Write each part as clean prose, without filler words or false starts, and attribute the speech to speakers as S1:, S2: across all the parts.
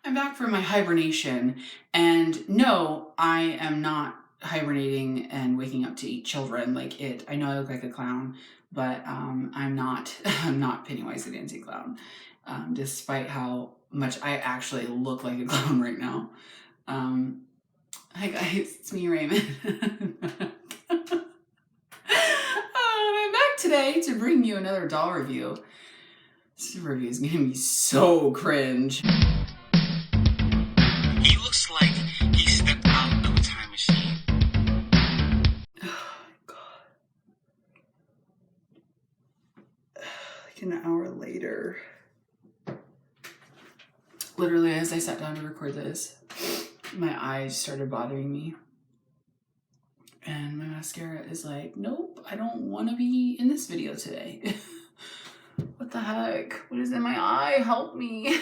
S1: I'm back from my hibernation, and no, I am not hibernating and waking up to eat children like it. I know I look like a clown, but I'm not. I'm not Pennywise the Dancing Clown, despite how much I actually look like a clown right now. Hi guys, it's me, Raymond. I'm back today to bring you another doll review. This review is gonna be so cringe.
S2: He looks like he stepped out of a time machine.
S1: Oh my god. Like an hour later. Literally, as I sat down to record this, my eyes started bothering me. And my mascara is like, nope, I don't want to be in this video today. What the heck? What is in my eye? Help me.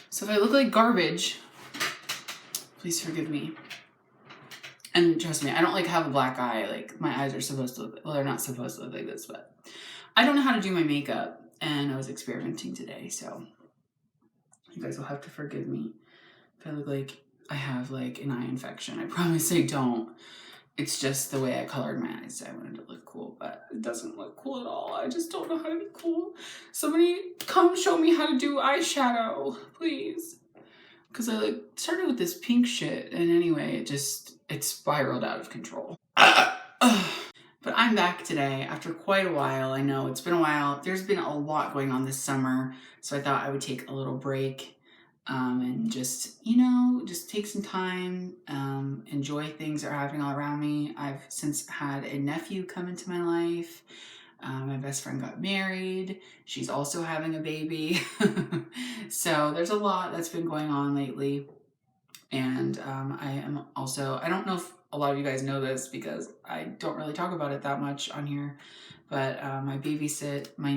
S1: So if I look like garbage, please forgive me. And trust me, I don't like have a black eye. Like my eyes are supposed to look, well, they're not supposed to look like this, but I don't know how to do my makeup and I was experimenting today. So you guys will have to forgive me if I look like I have like an eye infection. I promise I don't. It's just the way I colored my eyes. I wanted to look cool, but it doesn't look cool at all. I just don't know how to be cool. Somebody come show me how to do eyeshadow, please. Because I like started with this pink shit, and anyway, it spiraled out of control. But I'm back today after quite a while. I know it's been a while. There's been a lot going on this summer, so I thought I would take a little break and just, just take some time, enjoy things that are happening all around me. I've since had a nephew come into my life. My best friend got married. She's also having a baby. So there's a lot that's been going on lately. And I am also, I don't know if a lot of you guys know this because I don't really talk about it that much on here, but I babysit my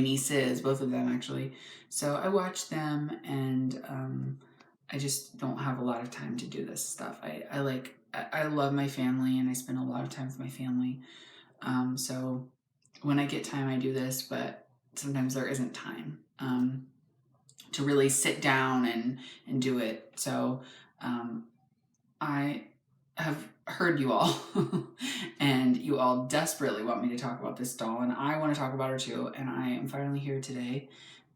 S1: nieces, both of them actually. So I watch them and I just don't have a lot of time to do this stuff. I love my family and I spend a lot of time with my family. So when I get time, I do this, but sometimes there isn't time to really sit down and do it. So I have heard you all and you all desperately want me to talk about this doll and I want to talk about her too, and I am finally here today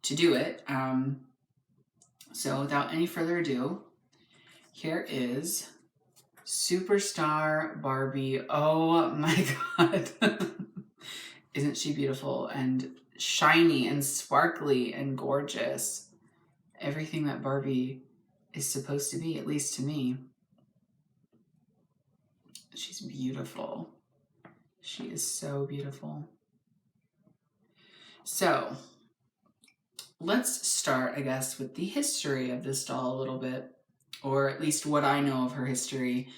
S1: to do it. So without any further ado, here is Superstar Barbie. Oh my god. Isn't she beautiful and shiny and sparkly and gorgeous? Everything that Barbie is supposed to be, at least to me. She's beautiful. She is so beautiful. So let's start, I guess, with the history of this doll a little bit, or at least what I know of her history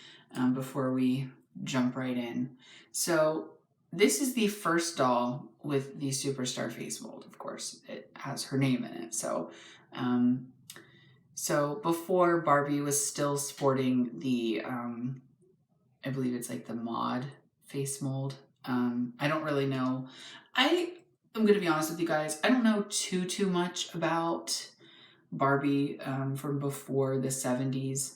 S1: before we jump right in. So this is the first doll with the Superstar face mold. Of course, it has her name in it. So before Barbie was still sporting the I believe it's like the mod face mold. I don't really know. I'm going to be honest with you guys. I don't know too much about Barbie from before the 70s.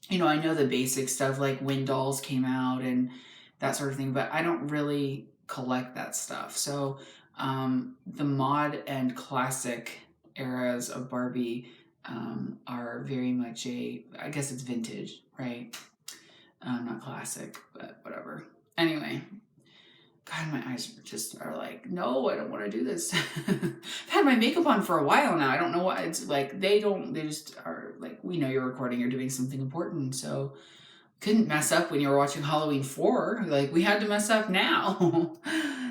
S1: I know the basic stuff like when dolls came out and that sort of thing, but I don't really collect that stuff. So the mod and classic eras of Barbie are very much I guess it's vintage, right? Not classic, but whatever. Anyway, God, my eyes just are like, no, I don't want to do this. I've had my makeup on for a while now. I don't know why. It's like, they just are like, we know you're recording, you're doing something important. So couldn't mess up when you were watching Halloween 4. Like, we had to mess up now.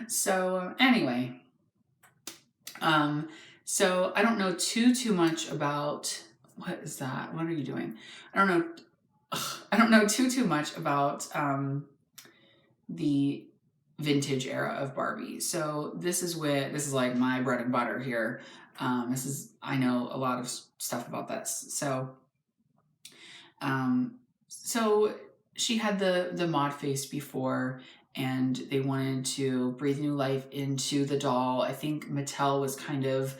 S1: So anyway, so I don't know too much about, what is that? What are you doing? I don't know too much about the vintage era of Barbie. So this is like my bread and butter here. I know a lot of stuff about this. So she had the mod face before, and they wanted to breathe new life into the doll. I think Mattel was kind of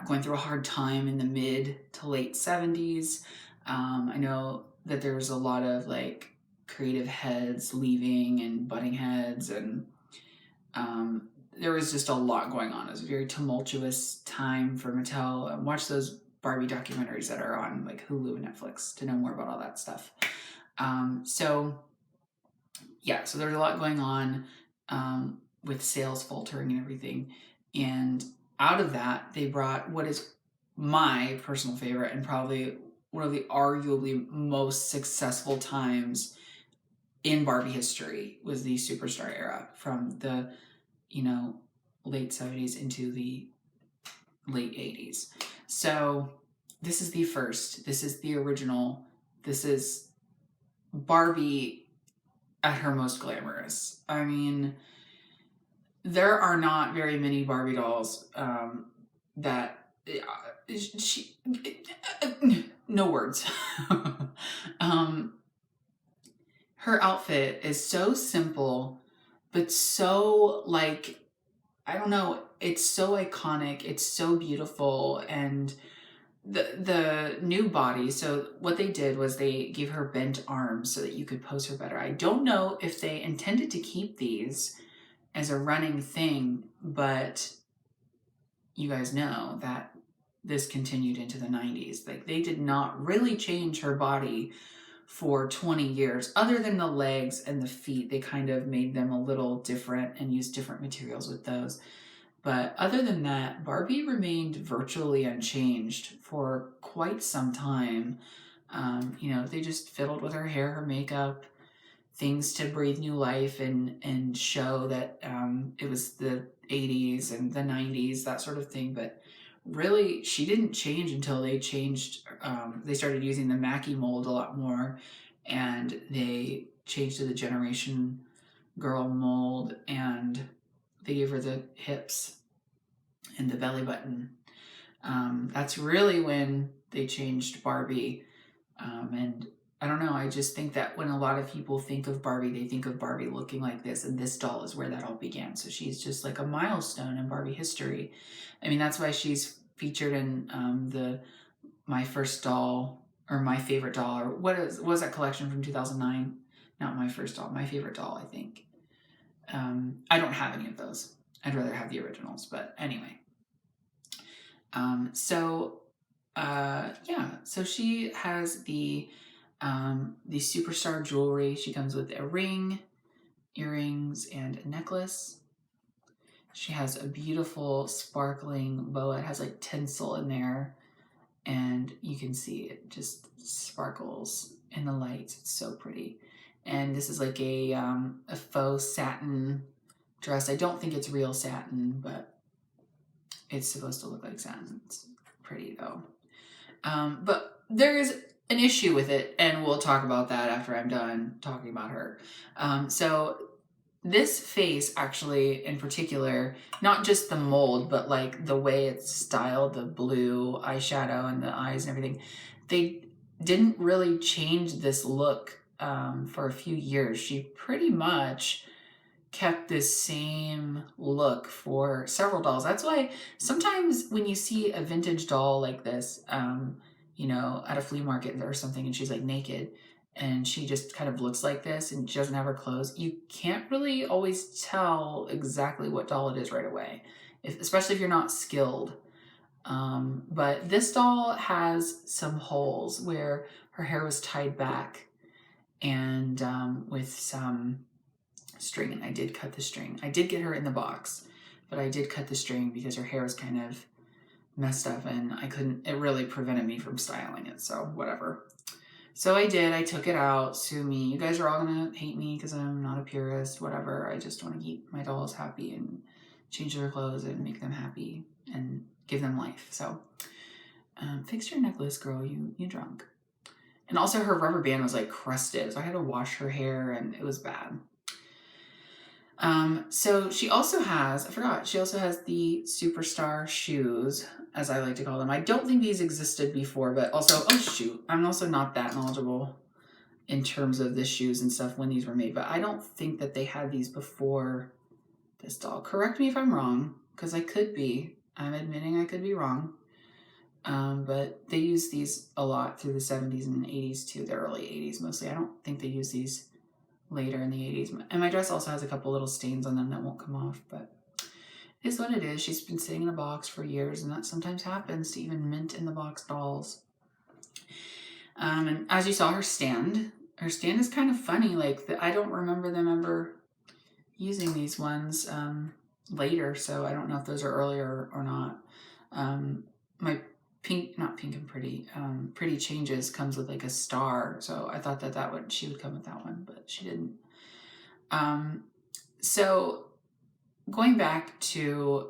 S1: going through a hard time in the mid to late 70s. I know that there's a lot of like creative heads leaving and butting heads, and there was just a lot going on. It was a very tumultuous time for Mattel. Watch those Barbie documentaries that are on like Hulu and Netflix to know more about all that stuff. So there's a lot going on with sales faltering and everything. And out of that, they brought what is my personal favorite and probably one of the arguably most successful times in Barbie history was the Superstar era, from the late 70s into the late 80s. So this is the first. This is the original. This is Barbie at her most glamorous. I mean, there are not very many Barbie dolls that she no words. Her outfit is so simple, but so like, I don't know, it's so iconic, it's so beautiful. And the new body, so what they did was they gave her bent arms so that you could pose her better. I don't know if they intended to keep these as a running thing, but you guys know that this continued into the 90s. Like, they did not really change her body for 20 years, other than the legs and the feet. They kind of made them a little different and used different materials with those. But other than that, Barbie remained virtually unchanged for quite some time. They just fiddled with her hair, her makeup, things to breathe new life and show that it was the 80s and the 90s, that sort of thing. But really, she didn't change until they changed. They started using the Mackie mold a lot more, and they changed to the Generation Girl mold, and they gave her the hips and the belly button. That's really when they changed Barbie. And I don't know, I just think that when a lot of people think of Barbie, they think of Barbie looking like this, and this doll is where that all began. So she's just like a milestone in Barbie history. I mean, that's why she's featured in the My First Doll, or My Favorite Doll, or what was that collection from 2009? Not My First Doll, My Favorite Doll, I think. I don't have any of those. I'd rather have the originals, but anyway. So she has the Superstar jewelry. She comes with a ring, earrings, and a necklace. She has a beautiful sparkling boa. It has like tinsel in there, and you can see it just sparkles in the lights. It's so pretty. And this is like a faux satin dress. I don't think it's real satin, but it's supposed to look like satin. It's pretty though. But there is an issue with it, and we'll talk about that after I'm done talking about her. So this face, actually, in particular, not just the mold, but like the way it's styled, the blue eyeshadow and the eyes and everything, they didn't really change this look for a few years. She pretty much kept this same look for several dolls. That's why sometimes when you see a vintage doll like this, at a flea market or something, and she's like naked and she just kind of looks like this and she doesn't have her clothes, you can't really always tell exactly what doll it is right away, especially if you're not skilled. But this doll has some holes where her hair was tied back, and with some string, and I did cut the string. I did get her in the box, but I did cut the string because her hair was kind of messed up and it really prevented me from styling it, so whatever. So I took it out. Sue me. You guys are all gonna hate me because I'm not a purist, whatever. I just want to keep my dolls happy and change their clothes and make them happy and give them life. So fix your necklace, girl, you drunk. And also her rubber band was like crusted, so I had to wash her hair and it was bad. So she also has the Superstar shoes, as I like to call them. I don't think these existed before, but also, oh shoot, I'm also not that knowledgeable in terms of the shoes and stuff when these were made, but I don't think that they had these before this doll. Correct me if I'm wrong, because I could be. I'm admitting I could be wrong. But they use these a lot through the 70s and 80s too, the early 80s mostly. I don't think they use these later in the 80s. And my dress also has a couple little stains on them that won't come off, but it is what it is. She's been sitting in a box for years, and that sometimes happens to even mint in the box dolls. And as you saw, her stand is kind of funny. Like, I don't remember them ever using these ones later, so I don't know if those are earlier or not. My not pink and pretty, pretty changes comes with like a star, so I thought that she would come with that one, but she didn't. So going back to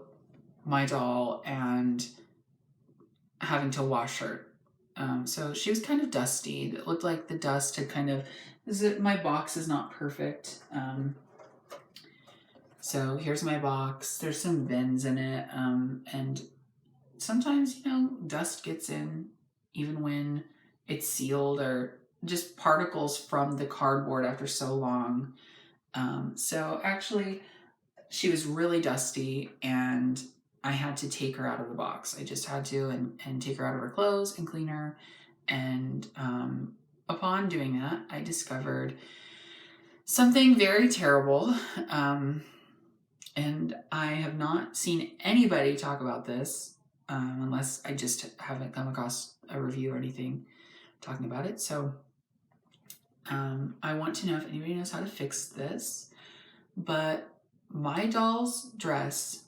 S1: my doll and having to wash her. So she was kind of dusty. It looked like the dust had kind of, my box is not perfect. So here's my box. There's some bins in it. And sometimes, dust gets in even when it's sealed, or just particles from the cardboard after so long. So actually, she was really dusty, and I had to take her out of the box. I just had to and take her out of her clothes and clean her. And upon doing that, I discovered something very terrible. And I have not seen anybody talk about this, unless I just haven't come across a review or anything talking about it. So I want to know if anybody knows how to fix this. But my doll's dress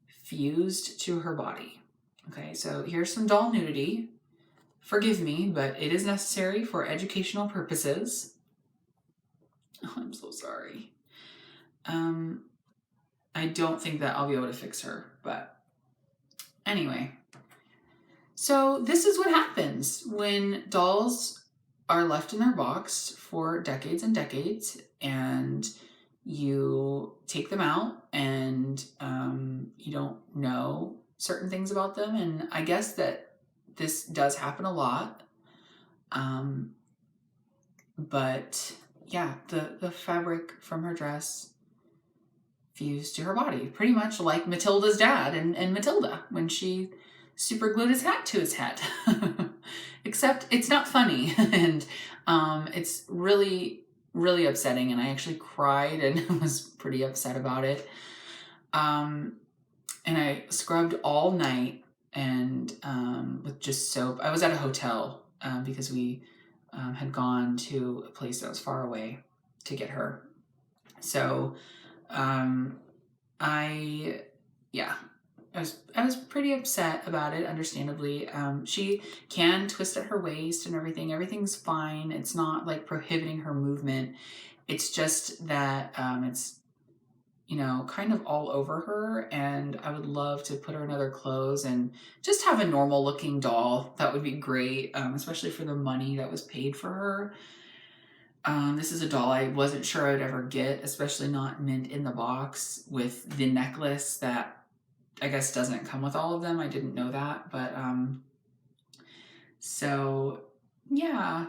S1: fused to her body. Okay, so here's some doll nudity. Forgive me, but it is necessary for educational purposes. Oh, I'm so sorry. I don't think that I'll be able to fix her, but anyway. So this is what happens when dolls are left in their box for decades and decades, and you take them out and you don't know certain things about them. And I guess that this does happen a lot. But yeah, the fabric from her dress fused to her body, pretty much like Matilda's dad and Matilda when she super glued his hat to his head. Except it's not funny, and it's really, really upsetting, and I actually cried and was pretty upset about it. And I scrubbed all night and with just soap. I was at a hotel because we had gone to a place that was far away to get her. So I was pretty upset about it, understandably. She can twist at her waist and everything. Everything's fine. It's not like prohibiting her movement. It's just that it's, kind of all over her, and I would love to put her in other clothes and just have a normal looking doll. That would be great, especially for the money that was paid for her. This is a doll I wasn't sure I'd ever get, especially not mint in the box with the necklace that I guess doesn't come with all of them. I didn't know that, but so yeah,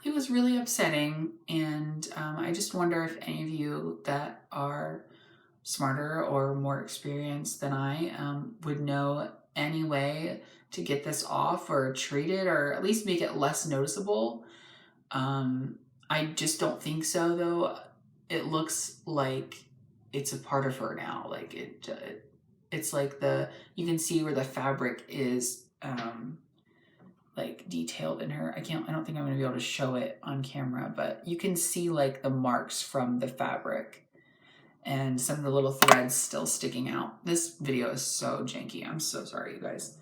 S1: it was really upsetting, and I just wonder if any of you that are smarter or more experienced than I would know any way to get this off or treat it, or at least make it less noticeable. I just don't think so, though. It looks like it's a part of her now. Like it's like you can see where the fabric is like detailed in her. I don't think I'm gonna be able to show it on camera, but you can see like the marks from the fabric and some of the little threads still sticking out. This video is so janky. I'm so sorry, you guys.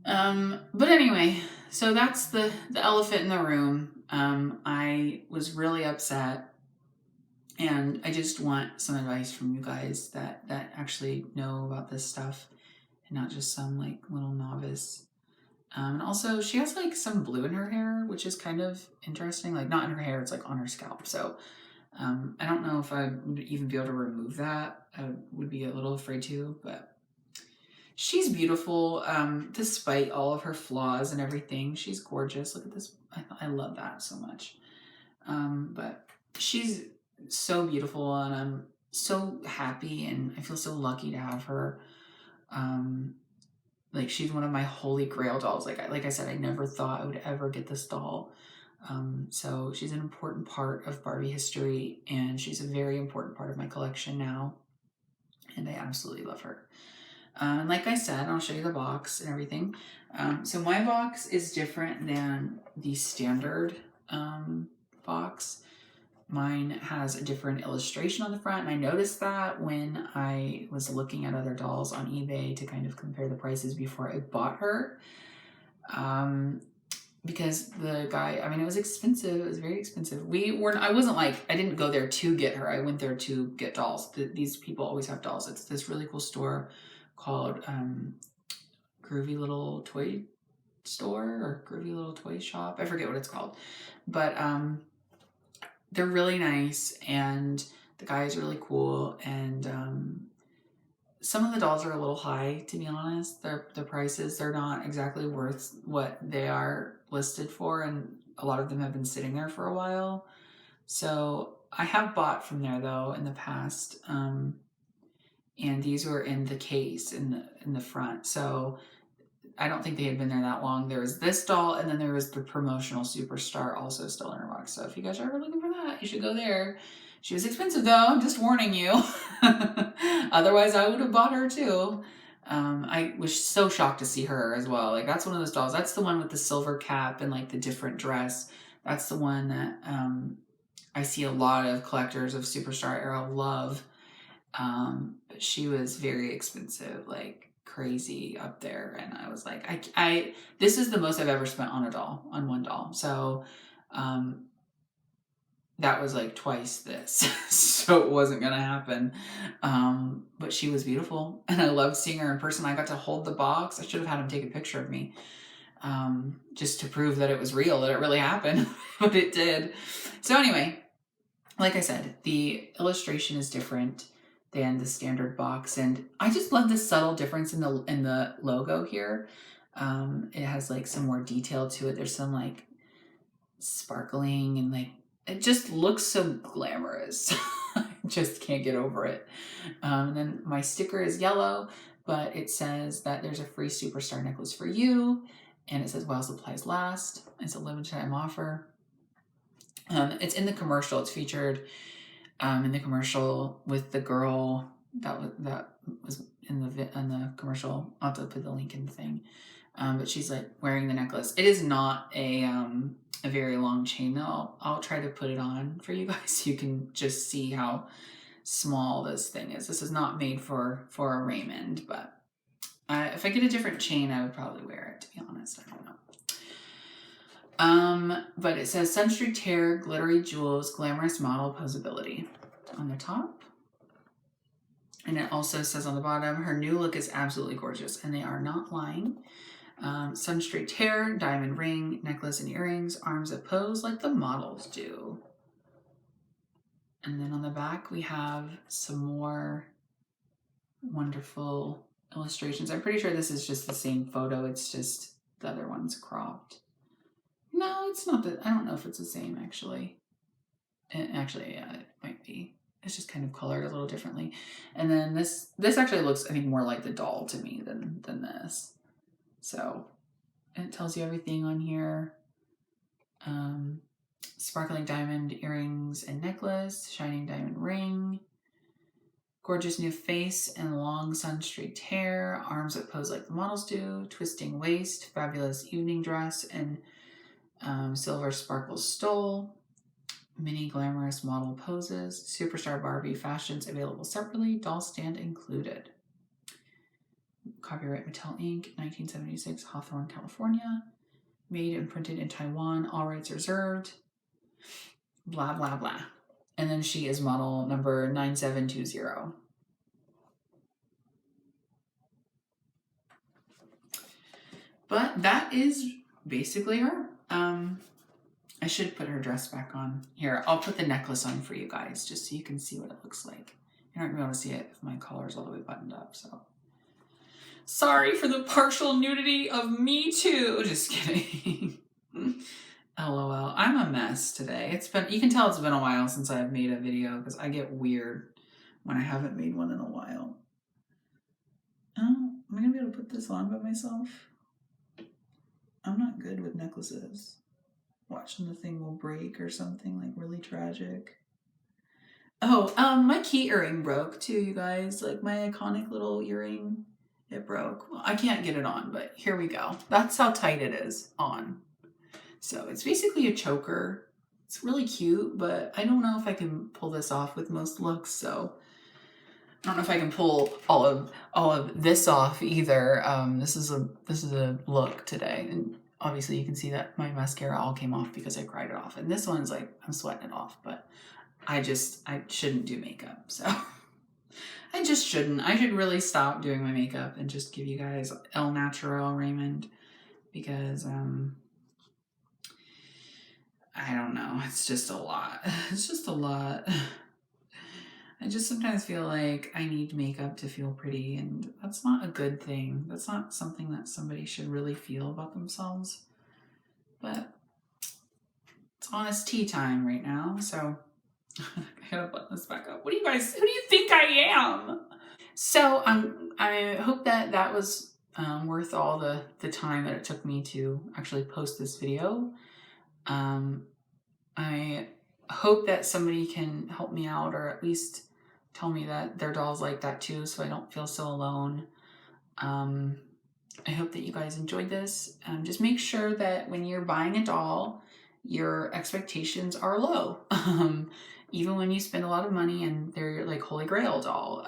S1: But anyway, so that's the elephant in the room. I was really upset, and I just want some advice from you guys that actually know about this stuff and not just some like little novice. And also she has like some blue in her hair, which is kind of interesting. Like not in her hair, it's like on her scalp. So I don't know if I would even be able to remove that. I would be a little afraid to, but she's beautiful, despite all of her flaws and everything. She's gorgeous. Look at this. I love that so much. But she's so beautiful, and I'm so happy, and I feel so lucky to have her. Like, she's one of my holy grail dolls. Like I said, I never thought I would ever get this doll. So she's an important part of Barbie history, and she's a very important part of my collection now. And I absolutely love her. Like I said, I'll show you the box and everything. So my box is different than the standard box. Mine has a different illustration on the front, and I noticed that when I was looking at other dolls on eBay to kind of compare the prices before I bought her. Because the guy, I mean, it was expensive. It was very expensive. I wasn't like, I didn't go there to get her. I went there to get dolls. These people always have dolls. It's this really cool store called Groovy Little Toy Store or Groovy Little Toy Shop. I forget what it's called. But they're really nice, and the guy is really cool, and some of the dolls are a little high, to be honest. The prices, they're not exactly worth what they are listed for, and a lot of them have been sitting there for a while. So I have bought from there though in the past, and these were in the case in the front. So I don't think they had been there that long. There was this doll, and then there was the promotional Superstar also still in her box. So if you guys are ever looking for that, you should go there. She was expensive though, I'm just warning you. Otherwise, I would have bought her too. I was so shocked to see her as well. Like, that's one of those dolls. That's the one with the silver cap and like the different dress. That's the one that I see a lot of collectors of Superstar era love. But she was very expensive, like crazy up there. And I was like, this is the most I've ever spent on a doll, on one doll. So, that was like twice this. So it wasn't going to happen. But she was beautiful, and I loved seeing her in person. I got to hold the box. I should have had him take a picture of me, just to prove that it was real, that it really happened, but it did. So anyway, like I said, the illustration is different than the standard box, and I just love this subtle difference in the logo here. It has like some more detail to it. There's some like sparkling, and like it just looks so glamorous. I just can't get over it. And then my sticker is yellow, but it says that there's a free Superstar necklace for you, and it says while supplies last. It's a limited time offer. It's in the commercial. It's featured in the commercial with the girl that was in the commercial. I'll have to put the link in the thing. But she's like wearing the necklace. It is not a very long chain though. I'll try to put it on for you guys so you can just see how small this thing is. This is not made for a Raymond, but if I get a different chain, I would probably wear it, to be honest. I don't know. But it says Sunstreet Tear, glittery jewels, glamorous model posability on the top. And it also says on the bottom, her new look is absolutely gorgeous, and they are not lying. Sunstreet Tear, diamond ring, necklace and earrings, arms that pose like the models do. And then on the back, we have some more wonderful illustrations. I'm pretty sure this is just the same photo. It's just the other one's cropped. No, it's not that. I don't know if it's the same, actually. Actually, yeah, it might be. It's just kind of colored a little differently. And then this actually looks, I think, more like the doll to me than this. So it tells you everything on here. Sparkling diamond earrings and necklace, shining diamond ring, gorgeous new face and long Sunstreet hair, arms that pose like the models do, twisting waist, fabulous evening dress, and silver sparkle stole, mini glamorous model poses, Superstar Barbie fashions available separately, doll stand included. Copyright Mattel Inc., 1976, Hawthorne, California. Made and printed in Taiwan, all rights reserved. Blah, blah, blah. And then she is model number 9720. But that is basically her. I should put her dress back on. Here, I'll put the necklace on for you guys, just so you can see what it looks like. You're not going to be able to see it if my collar's all the way buttoned up, so... Sorry for the partial nudity of me too. Just kidding. LOL. I'm a mess today. You can tell it's been a while since I've made a video because I get weird when I haven't made one in a while. Oh, am I gonna be able to put this on by myself? I'm not good with necklaces. Watching the thing will break or something, like really tragic. Oh, my key earring broke too, you guys. Like my iconic little earring, it broke. Well, I can't get it on, but here we go. That's how tight it is on. So it's basically a choker. It's really cute, but I don't know if I can pull this off with most looks, so I don't know if I can pull all of this off either. This is a look today, and obviously you can see that my mascara all came off because I cried it off, and this one's like I'm sweating it off, but I shouldn't do makeup, so I just shouldn't. I should really stop doing my makeup and just give you guys El Natural Raymond, because I don't know. It's just a lot. It's just a lot. I just sometimes feel like I need makeup to feel pretty, and that's not a good thing. That's not something that somebody should really feel about themselves. But it's honest tea time right now, so I gotta button this back up. Who do you think I am? So I hope that was worth all the time that it took me to actually post this video. I hope that somebody can help me out, or at least tell me that their doll's like that too, so I don't feel so alone. I hope that you guys enjoyed this. Just make sure that when you're buying a doll, your expectations are low. Even when you spend a lot of money and they're like Holy Grail doll,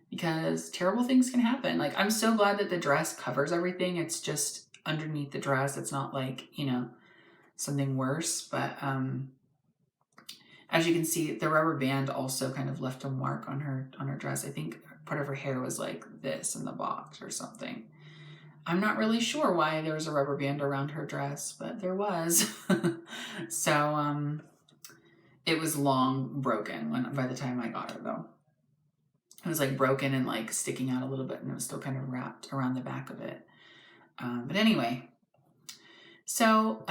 S1: because terrible things can happen. Like, I'm so glad that the dress covers everything. It's just underneath the dress. It's not like, you know, something worse, but as you can see, the rubber band also kind of left a mark on her dress. I think part of her hair was like this in the box or something. I'm not really sure why there was a rubber band around her dress, but there was. So it was long broken by the time I got her, though. It was like broken and like sticking out a little bit, and it was still kind of wrapped around the back of it. But anyway, so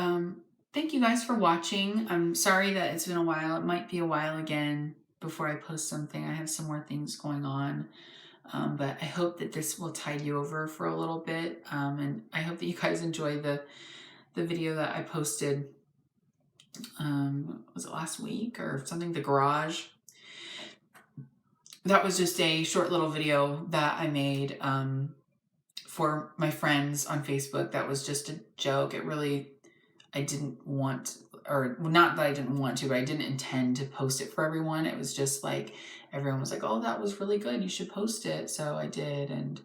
S1: thank you guys for watching. I'm sorry that it's been a while. It might be a while again before I post something. I have some more things going on. But I hope that this will tide you over for a little bit. And I hope that you guys enjoy the video that I posted. Was it last week or something? The garage. That was just a short little video that I made for my friends on Facebook. That was just a joke. I didn't want, or not that I didn't want to, but I didn't intend to post it for everyone. It was just like, everyone was like, oh, that was really good, you should post it. So I did, and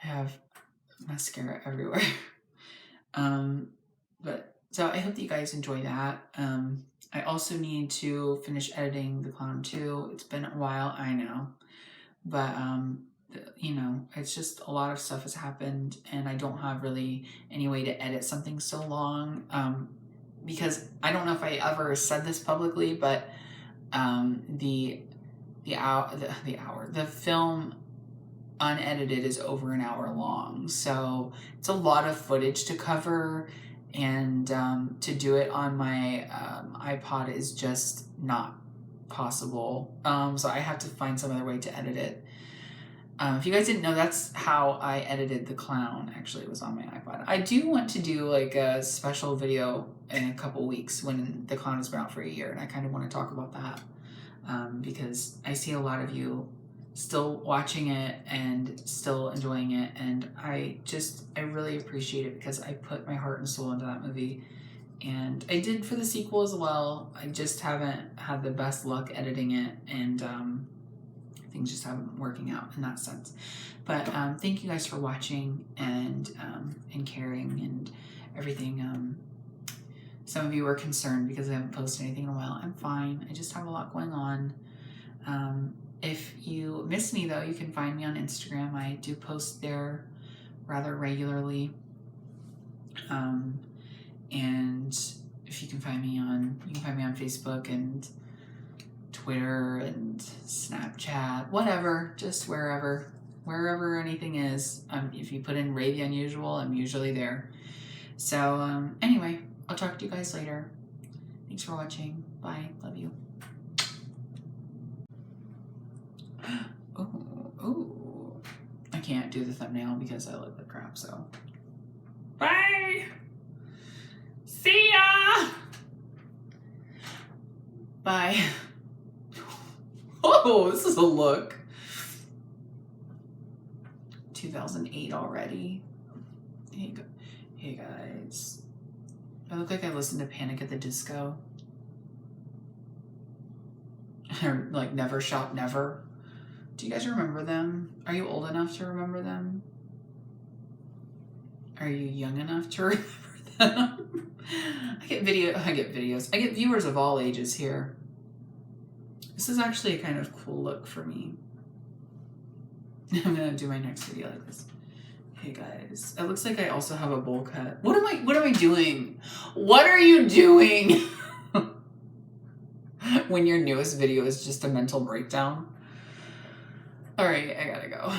S1: I have mascara everywhere. But so I hope that you guys enjoy that. I also need to finish editing The Clown 2. It's been a while, I know, but you know, it's just a lot of stuff has happened, and I don't have really any way to edit something so long, because I don't know if I ever said this publicly, but the film unedited is over an hour long, so it's a lot of footage to cover, and to do it on my iPod is just not possible. So I have to find some other way to edit it. If you guys didn't know, that's how I edited The Clown. Actually, it was on my iPod. I do want to do like a special video in a couple weeks when The Clown has been out for a year, and I kind of want to talk about that, because I see a lot of you still watching it and still enjoying it, and I really appreciate it, because I put my heart and soul into that movie, and I did for the sequel as well. I just haven't had the best luck editing it, and things just haven't been working out in that sense. But thank you guys for watching and caring and everything. Some of you were concerned because I haven't posted anything in a while. I'm fine. I just have a lot going on. If you miss me, though, you can find me on Instagram. I do post there rather regularly. And if you can find me on Facebook and Twitter and Snapchat, whatever, just wherever anything is. If you put in Ray the Unusual, I'm usually there. So anyway, I'll talk to you guys later. Thanks for watching. Bye. Love you. Ooh. I can't do the thumbnail because I look like crap, so. Bye! See ya! Bye. Oh, this is a look. 2008 already. Hey guys. I look like I listened to Panic at the Disco. Or like Never Shop Never. Do you guys remember them? Are you old enough to remember them? Are you young enough to remember them? I get videos. I get viewers of all ages here. This is actually a kind of cool look for me. I'm gonna do my next video like this. Hey guys. It looks like I also have a bowl cut. What am I doing? What are you doing? When your newest video is just a mental breakdown. All right, I gotta go.